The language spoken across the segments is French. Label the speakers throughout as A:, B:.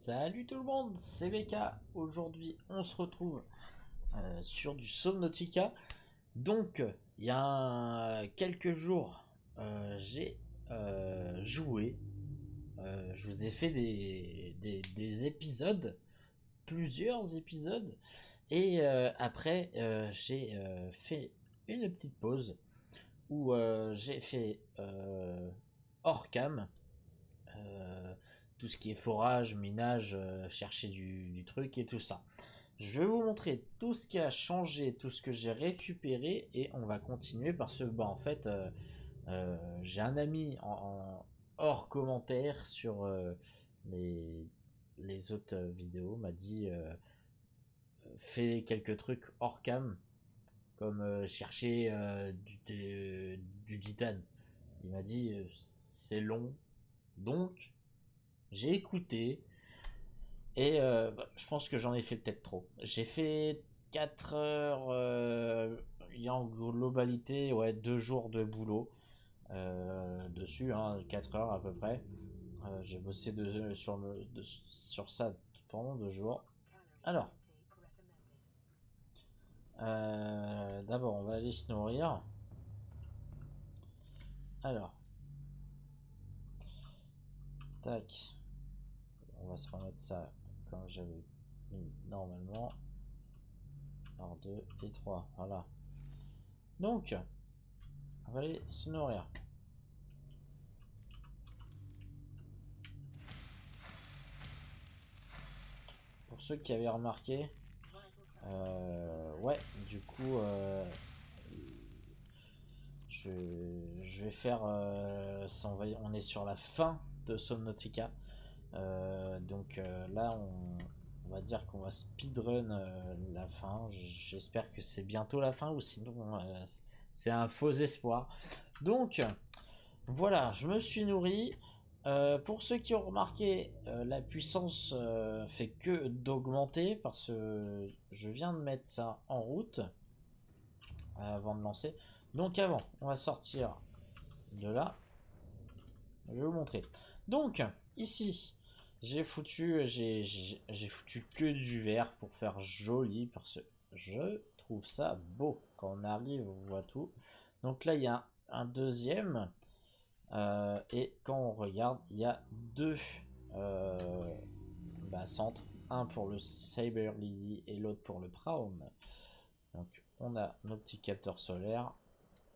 A: Salut tout le monde, c'est VK. Aujourd'hui, on se retrouve sur du Subnautica. Donc, il y a quelques jours, j'ai joué. Je vous ai fait des épisodes, plusieurs épisodes. Et après, j'ai fait une petite pause où j'ai fait hors cam. euh, tout ce qui est forage, minage, chercher du truc et tout ça. Je vais vous montrer tout ce qui a changé, tout ce que j'ai récupéré et on va continuer parce que en fait j'ai un ami en hors commentaire sur les, les autres vidéos m'a dit fais quelques trucs hors cam comme chercher du titane. Il m'a dit c'est long donc j'ai écouté et je pense que j'en ai fait peut-être trop. J'ai fait 4 heures, il y a en globalité ouais, 2 jours de boulot dessus, hein, 4 heures à peu près. J'ai bossé sur ça pendant 2 jours. Alors, d'abord on va aller se nourrir. Alors, tac, on va se remettre ça comme j'avais mis normalement. Alors 2 et 3, voilà. Donc, on va aller se nourrir. Pour ceux qui avaient remarqué, ouais, du coup, je, je vais faire. On est sur la fin de Subnautica. Là, on va dire qu'on va speedrun la fin. J'espère que c'est bientôt la fin ou sinon c'est un faux espoir. Donc, voilà, je me suis nourri. Pour ceux qui ont remarqué, la puissance fait que d'augmenter parce que je viens de mettre ça en route avant de lancer. Donc avant, on va sortir de là. Je vais vous montrer. Donc ici, j'ai foutu que du vert pour faire joli parce que je trouve ça beau. Quand on arrive, on voit tout. Donc là, il y a un deuxième. Et quand on regarde, il y a deux centres. Un pour le Cyber Lily et l'autre pour le Praum. Donc on a nos petits capteurs solaires.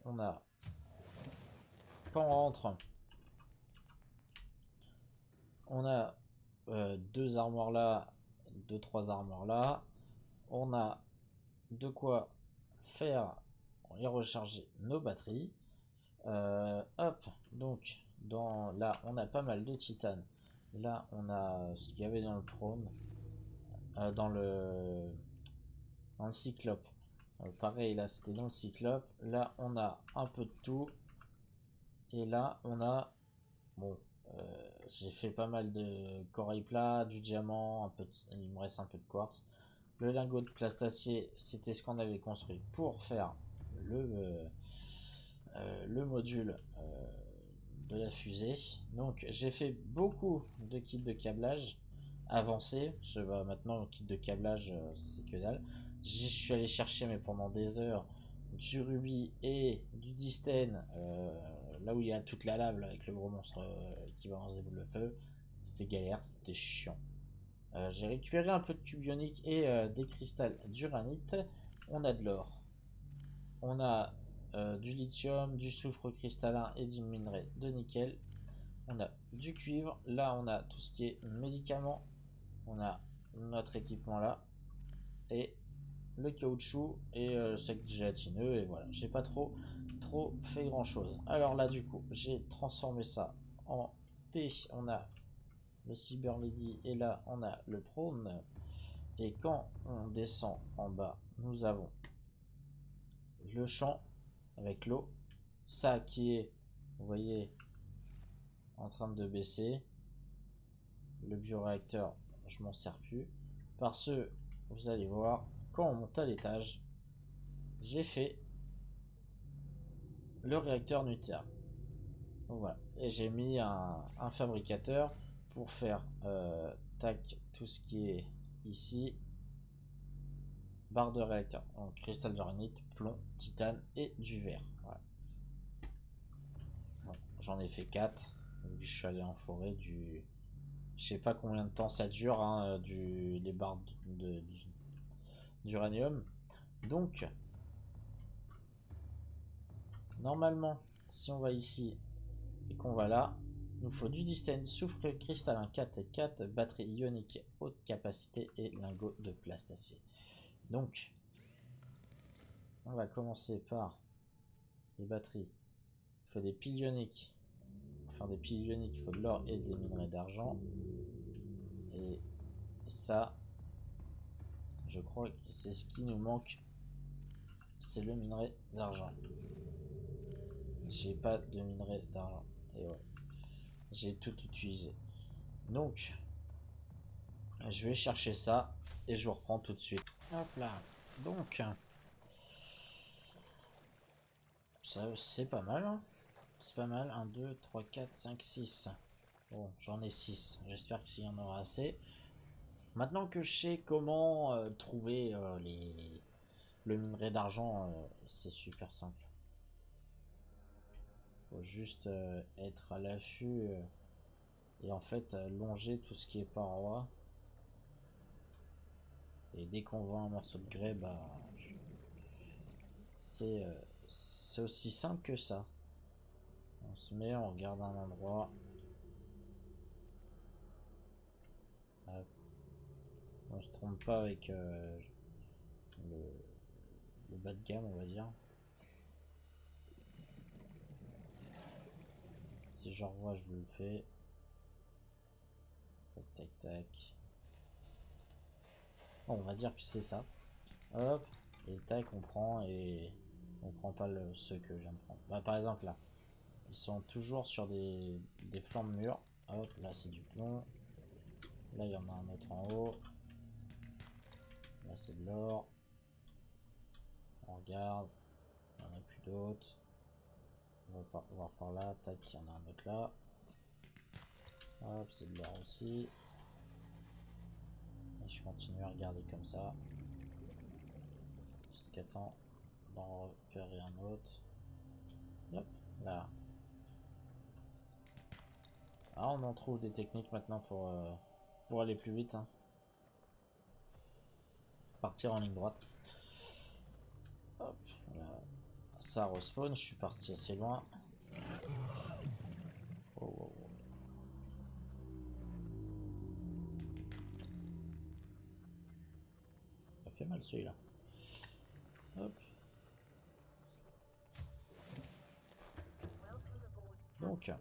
A: On a... Quand on rentre, on a deux armoires là, deux, trois armoires là. On a de quoi faire et recharger nos batteries. Hop, donc là on a pas mal de titane. Là on a ce qu'il y avait dans le chrome, dans le cyclope. Pareil là c'était dans le cyclope. Là on a un peu de tout. Et là on a bon, j'ai fait pas mal de corail plat, du diamant, il me reste un peu de quartz. Le lingot de plastacier, c'était ce qu'on avait construit pour faire le module de la fusée. Donc j'ai fait beaucoup de kits de câblage avancé. Maintenant le kit de câblage c'est que dalle. Je suis allé chercher mais pendant des heures du rubis et du distène là où il y a toute la lave là, avec le gros monstre qui balance des boules de feu. C'était galère, c'était chiant. J'ai récupéré un peu de tube ionique et des cristals d'uranite. On a de l'or. On a du lithium, du soufre cristallin et du minerai de nickel. On a du cuivre. Là, on a tout ce qui est médicaments. On a notre équipement là. Et le caoutchouc et le sec gélatineux. Et voilà, j'ai pas trop fait grand chose. Alors là, du coup, j'ai transformé ça en thé. On a le Cyber Lady et là, on a le prône. Et quand on descend en bas, nous avons le champ avec l'eau. Ça qui est, vous voyez, en train de baisser. Le bioréacteur, je m'en sers plus. Parce que, vous allez voir, quand on monte à l'étage, j'ai fait le réacteur nucléaire. Donc voilà. Et j'ai mis un fabricateur pour faire tac, tout ce qui est ici. Barre de réacteur, donc cristal d'uranite, plomb, titane et du verre. Voilà. Bon, j'en ai fait 4. Je suis allé en forêt du. Je sais pas combien de temps ça dure, hein, des barres d'uranium. Donc, normalement, si on va ici et qu'on va là, il nous faut du distane, soufre cristallin 4 et 4, batterie ionique haute capacité et lingot de plastacé. Donc, on va commencer par les batteries. Il faut des piles ioniques. Pour faire des piles ioniques, il faut de l'or et des minerais d'argent. Et ça, je crois que c'est ce qui nous manque. C'est le minerai d'argent. J'ai pas de minerai d'argent. Et ouais. J'ai tout utilisé. Donc, je vais chercher ça. Et je vous reprends tout de suite. Hop là. Donc, ça c'est pas mal. Hein. C'est pas mal. 1, 2, 3, 4, 5, 6. Bon, j'en ai 6. J'espère qu'il y en aura assez. Maintenant que je sais comment trouver le minerai d'argent, c'est super simple. Faut juste être à l'affût et en fait longer tout ce qui est paroi. Et dès qu'on voit un morceau de grès, bah c'est aussi simple que ça. On se met, on regarde un endroit. Hop. On se trompe pas avec le bas de gamme, on va dire. Si je revois, je vous le fais. Tac, tac, tac. Bon, on va dire que c'est ça. Hop, et tac, on prend et on prend pas ceux que je viens de prendre. Bah, par exemple, là, ils sont toujours sur des flancs de mur. Hop, là, c'est du plomb. Là, il y en a un autre en haut. Là, c'est de l'or. On regarde. Il n'y en a plus d'autres. On va voir par là. Tac, il y en a un autre là. Hop, c'est de l'or aussi. Et je continue à regarder comme ça. Jusqu'à temps d'en repérer un autre. Hop, là. Ah, on en trouve des techniques maintenant pour aller plus vite. Hein. Partir en ligne droite. Hop, là. Ça respawn, je suis parti assez loin. Oh, oh, oh. Ça fait mal celui-là. Hop. Donc.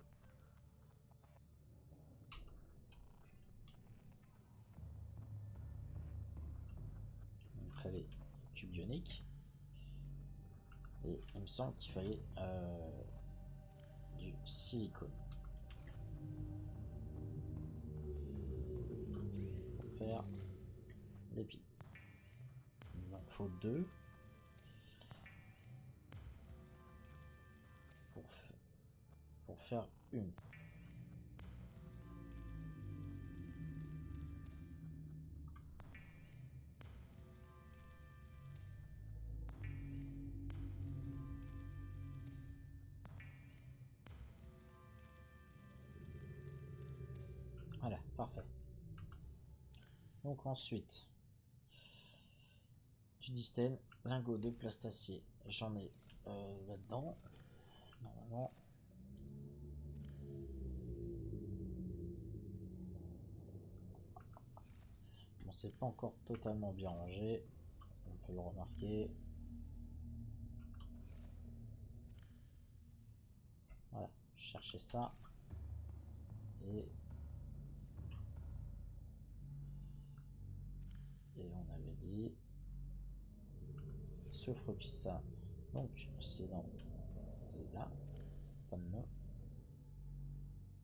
A: Il fallait cube ionique. Et il me semble qu'il fallait du silicone. Pour faire des piles. Il en faut 2. Pour faire une. Voilà, parfait. Donc ensuite, du distane, lingot de plastacier. J'en ai là-dedans. Normalement. Bon, c'est pas encore totalement bien rangé. On peut le remarquer. Voilà, chercher ça. Et on avait dit soufre pissa. Donc c'est dans là. Pas de nom.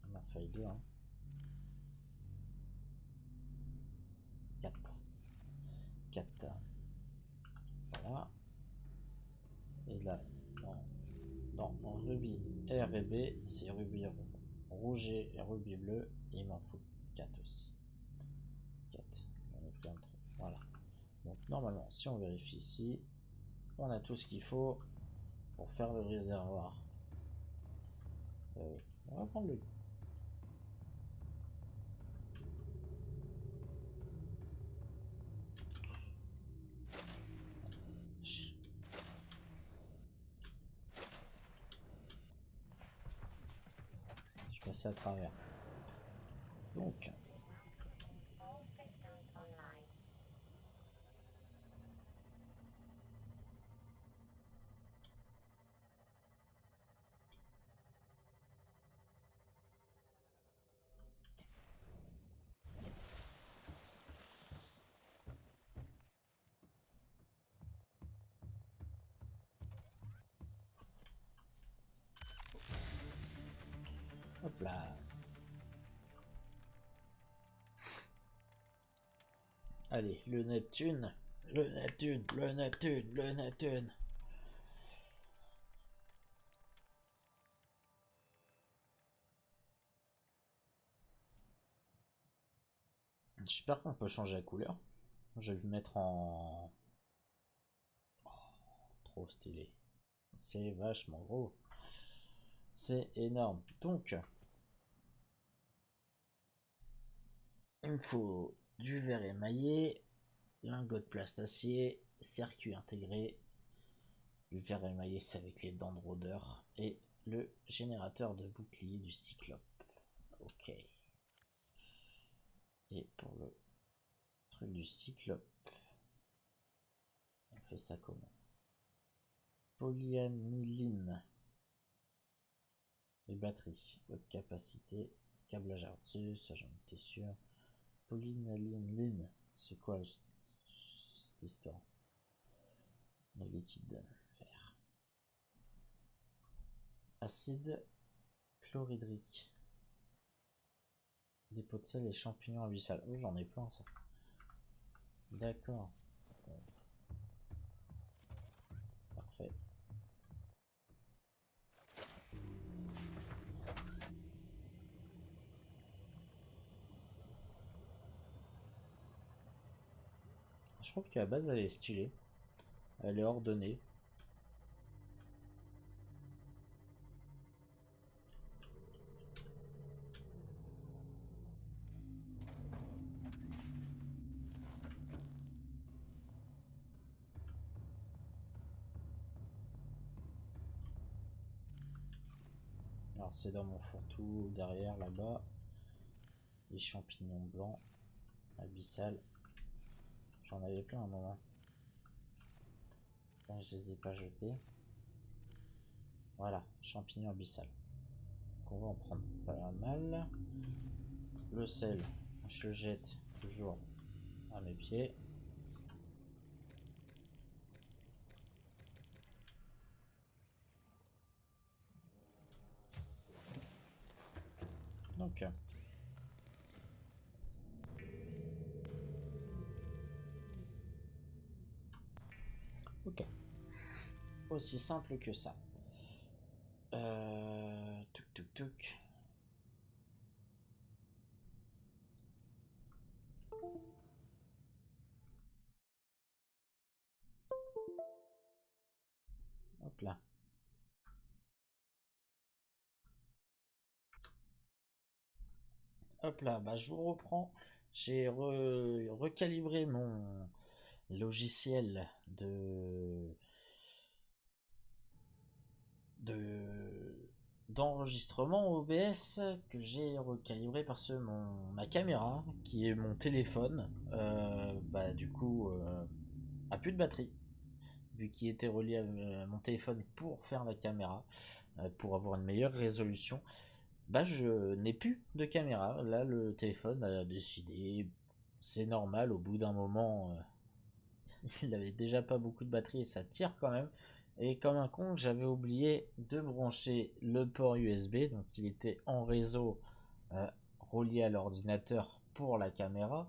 A: On a failli 2. Hein. 4. 4. Voilà. Et là, dans rubis R et B, c'est rubis rouge et rubis bleu. Et il m'en faut 4 aussi. 4. J'en ai pris un truc. Voilà. Donc normalement, si on vérifie ici, on a tout ce qu'il faut pour faire le réservoir. On va prendre le... Je passe à travers. Donc... Hop là. Allez, le Neptune. Le Neptune, le Neptune, le Neptune. J'espère qu'on peut changer la couleur. Je vais le mettre en... Oh, trop stylé. C'est vachement gros. C'est énorme. Donc, il me faut du verre émaillé, lingot de plastacier, circuit intégré. Le verre émaillé, c'est avec les dents de rôdeur. Et le générateur de bouclier du cyclope. Ok. Et pour le truc du cyclope, on fait ça comment? Polyaniline. Les batteries, haute capacité, câblage ardu, ça j'en étais sûr. Polyaniline, c'est quoi cette histoire? Le liquide vert. Acide chlorhydrique. Dépôt de sel et champignons abyssal. Oh, j'en ai plein ça. D'accord. Bon. Parfait. Je trouve qu'à la base elle est stylée. Elle est ordonnée. Alors c'est dans mon fourre-tout derrière là-bas. Les champignons blancs. Abyssal. J'en avais plein à un moment. Enfin, je les ai pas jetés. Voilà, champignons abyssal. Donc on va en prendre pas mal. Le sel, je le jette toujours à mes pieds. Donc ok, aussi simple que ça. Tuk tuk tuk. Hop là. Hop là, bah je vous reprends. J'ai recalibré mon logiciel de d'enregistrement OBS que j'ai recalibré parce que ma caméra, qui est mon téléphone, bah du coup a plus de batterie vu qu'il était relié à mon téléphone pour faire la caméra, pour avoir une meilleure résolution. Bah je n'ai plus de caméra. Là le téléphone a décidé, c'est normal, au bout d'un moment il avait déjà pas beaucoup de batterie et ça tire quand même. Et comme un con, j'avais oublié de brancher le port USB, donc il était en réseau euh, relié à l'ordinateur pour la caméra,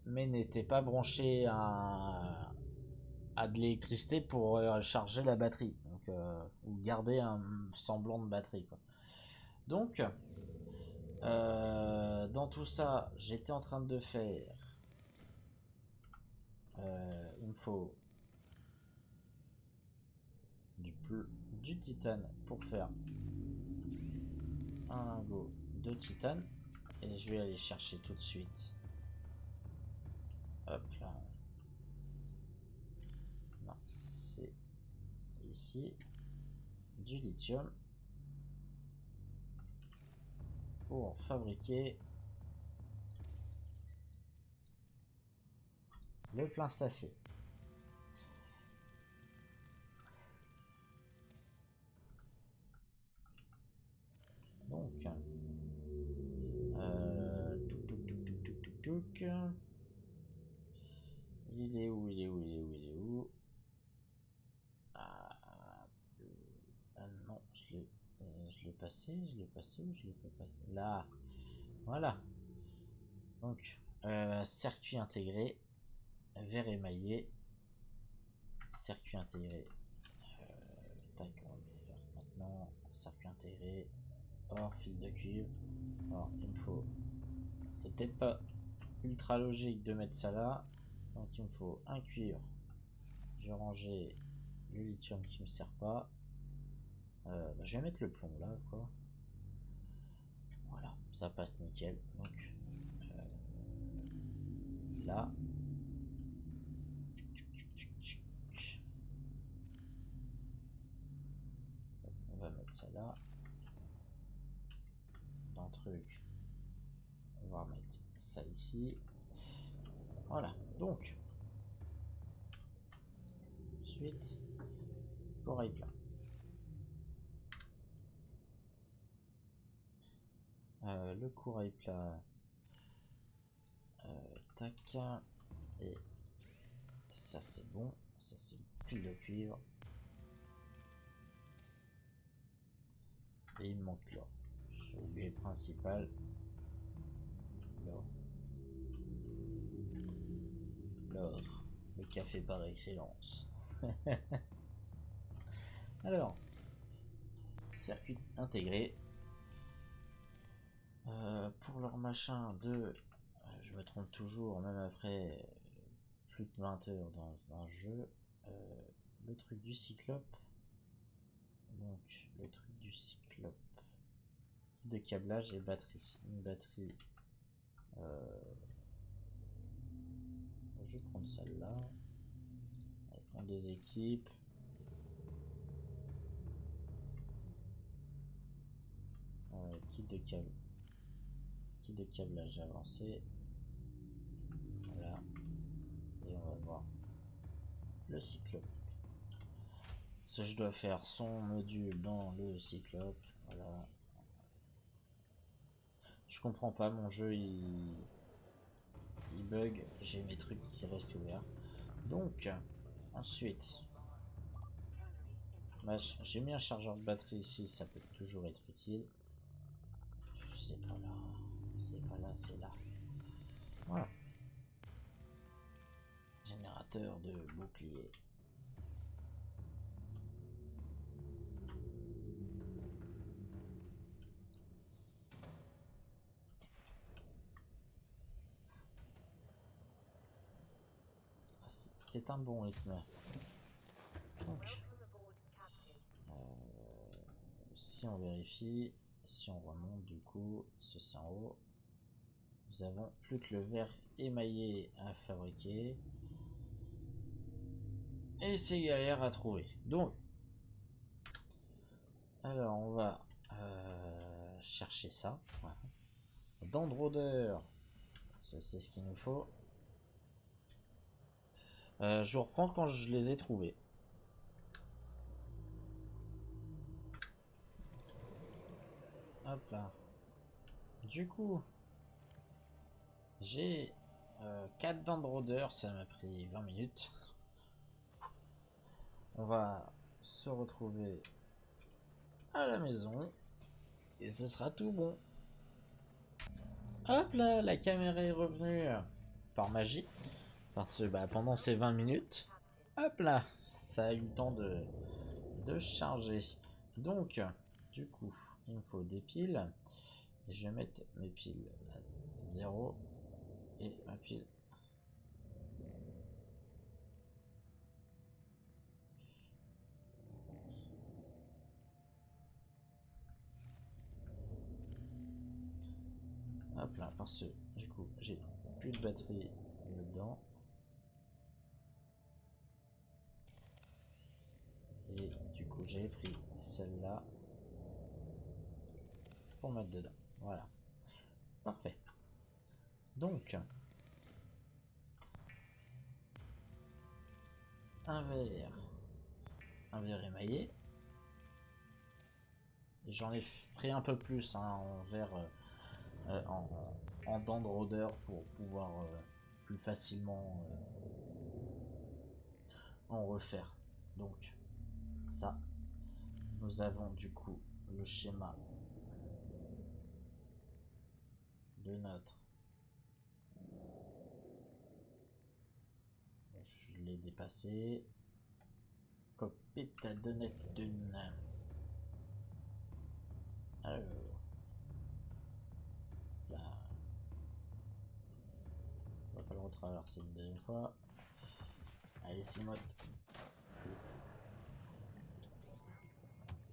A: mais n'était pas branché à de l'électricité pour charger la batterie, donc, ou garder un semblant de batterie, quoi. Donc, Dans tout ça, j'étais en train de faire... il me faut du titane pour faire un lingot de titane. Et je vais aller chercher tout de suite. Hop là. Non, c'est ici. Du lithium. Pour fabriquer le plein stacier. Donc, il est où, il est où, il est où, il est où? Ah, non, je l'ai passé, je l'ai passé ou je l'ai pas passé? Là, voilà. Donc, circuit intégré, verre émaillé, circuit intégré. Tac, on va le faire maintenant. Circuit intégré, or, fil de cuivre. Alors, il me faut. C'est peut-être pas ultra logique de mettre ça là. Donc, il me faut un cuivre. Je vais ranger le lithium qui me sert pas. Je vais mettre le plomb là, quoi. Voilà, ça passe nickel. Donc, là. On va mettre ça là. Dans le truc, on va remettre ça ici. Voilà, donc. Ensuite, corail plat. Le corail plat. Tac. Et ça c'est bon. Ça c'est pile de cuivre. Et il me manque l'or. J'ai oublié le principal. L'or. L'or. Le café par excellence. Alors. Circuit intégré. Pour leur machin de... je me trompe toujours, même après plus de 20 heures dans le jeu. Le truc du cyclope. Donc, le truc du cyclope. Kit de câblage et batterie. Une batterie. Je vais prendre celle-là. On des équipes. Kit de câble. Kit de câblage avancé. Voilà. Et on va voir le cyclope. Ce je dois faire son module dans le cyclope. Voilà. Je comprends pas, mon jeu il bug. J'ai mes trucs qui restent ouverts. Donc, ensuite, j'ai mis un chargeur de batterie ici, ça peut toujours être utile. C'est pas là, c'est pas là, c'est là. Voilà. Générateur de bouclier. C'est un bon rythme. Donc, si on vérifie, si on remonte du coup, ceci en haut, nous avons plus que le verre émaillé à fabriquer. Et c'est galère à trouver. Donc, alors on va chercher ça. Voilà. Dents de rôdeur, c'est ce qu'il nous faut. Je reprends quand je les ai trouvés. Hop là. Du coup, j'ai 4 dents de rôdeur, ça m'a pris 20 minutes. On va se retrouver à la maison et ce sera tout bon. Hop là, la caméra est revenue par magie. Parce que pendant ces 20 minutes, hop là, ça a eu le temps de charger. Donc, du coup, il me faut des piles. Et je vais mettre mes piles à 0 et ma pile. Hop là, parce que du coup j'ai plus de batterie dedans. Et du coup j'ai pris celle-là pour mettre dedans. Voilà. Parfait. Donc un verre émaillé. J'en ai pris un peu plus hein, en verre en dents de rôdeur pour pouvoir plus facilement en refaire. Donc ça, nous avons du coup le schéma de notre. Je l'ai dépassé. Cockpit de Neptune. Alors, là, on va pas le retraverser une deuxième fois. Allez, Simote.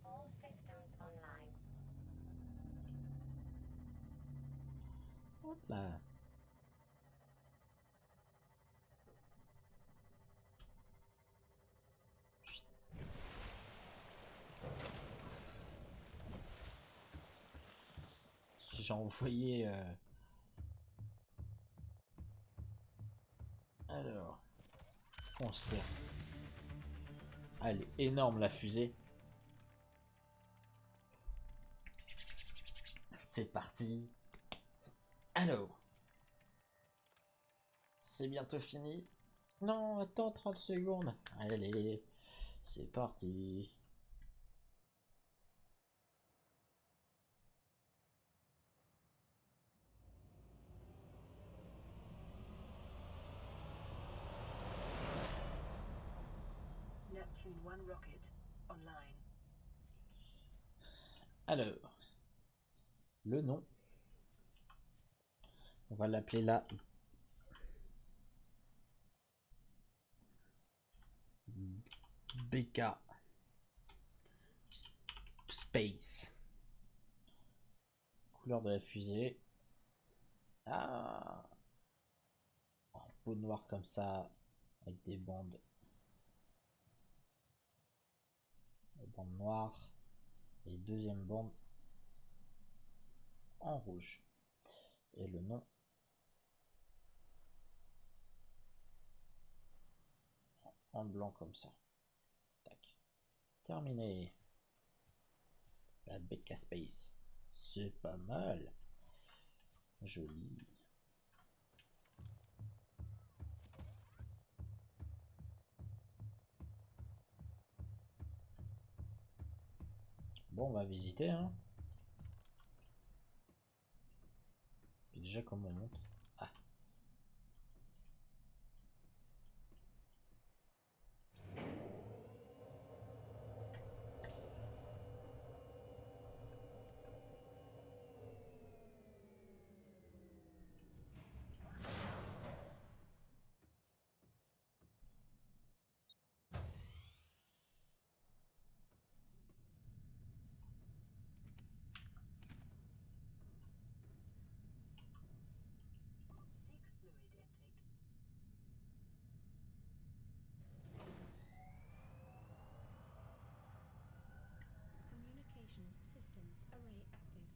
B: All systems online.
A: Hop là. J'ai envoyé. Alors, on se fait. Elle est énorme la fusée. C'est parti. Alors, c'est bientôt fini. Non, attends 30 secondes. Allez, c'est parti.
C: Neptune 1 rocket online.
A: Alors, le nom. On va l'appeler là. BK Space. Couleur de la fusée. Ah, en peau noire comme ça, avec des bandes. Des bandes noires. Et deuxième bande en rouge. Et le nom. En blanc comme ça. Tac. Terminé. La BK Space. C'est pas mal. Joli. Bon, on va visiter, hein. Et déjà, comment on monte? Ah.
C: Seek fluid intake.
D: Communications systems array active.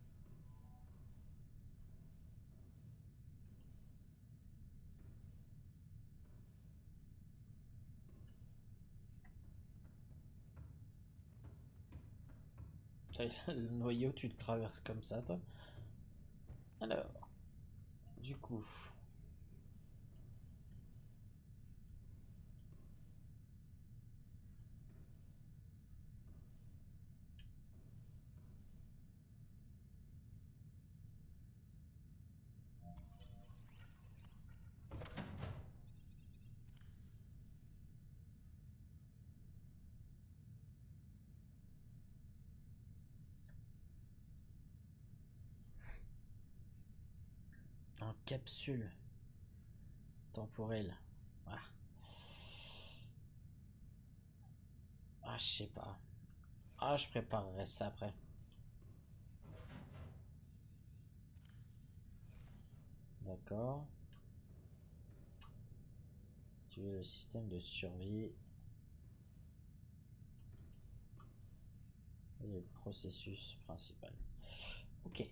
A: Le noyau, tu le traverses comme ça, toi. Alors, du coup. En capsule temporelle. Ah. Ah, je sais pas. Ah, je préparerai ça après. D'accord. Tu veux le système de survie et le processus principal. Ok.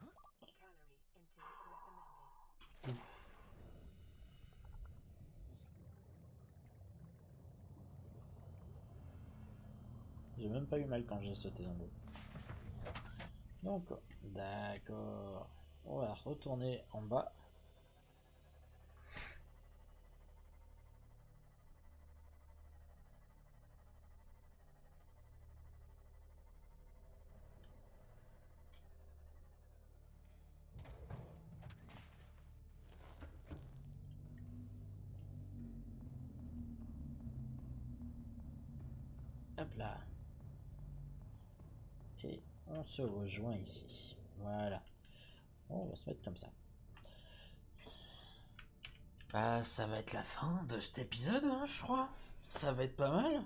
C: Calorie intake recommended.
A: J'ai même pas eu mal quand j'ai sauté dans l'eau. Donc, d'accord. On va retourner en bas. Hop là. Et on se rejoint ici. Voilà. Bon, on va se mettre comme ça. Bah, ça va être la fin de cet épisode, hein, je crois. Ça va être pas mal.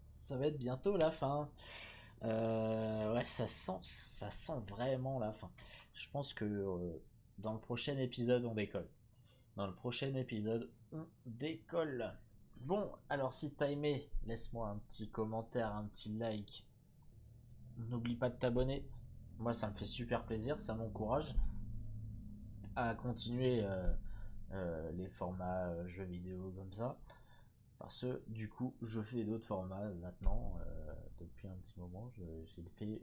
A: Ça va être bientôt la fin. Ouais, ça sent vraiment la fin. Je pense que dans le prochain épisode, on décolle. Dans le prochain épisode, on décolle. Bon, alors si t'as aimé, laisse-moi un petit commentaire, un petit like. N'oublie pas de t'abonner. Moi, ça me fait super plaisir, ça m'encourage à continuer les formats jeux vidéo comme ça. Parce que du coup, je fais d'autres formats maintenant depuis un petit moment.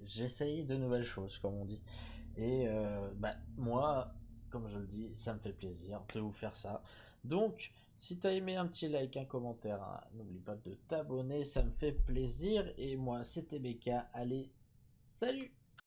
A: J'essaye de nouvelles choses, comme on dit. Et bah, moi, comme je le dis, ça me fait plaisir de vous faire ça. Donc, si t'as aimé, un petit like, un commentaire, hein, n'oublie pas de t'abonner, ça me fait plaisir. Et moi, c'était BK. Allez, salut!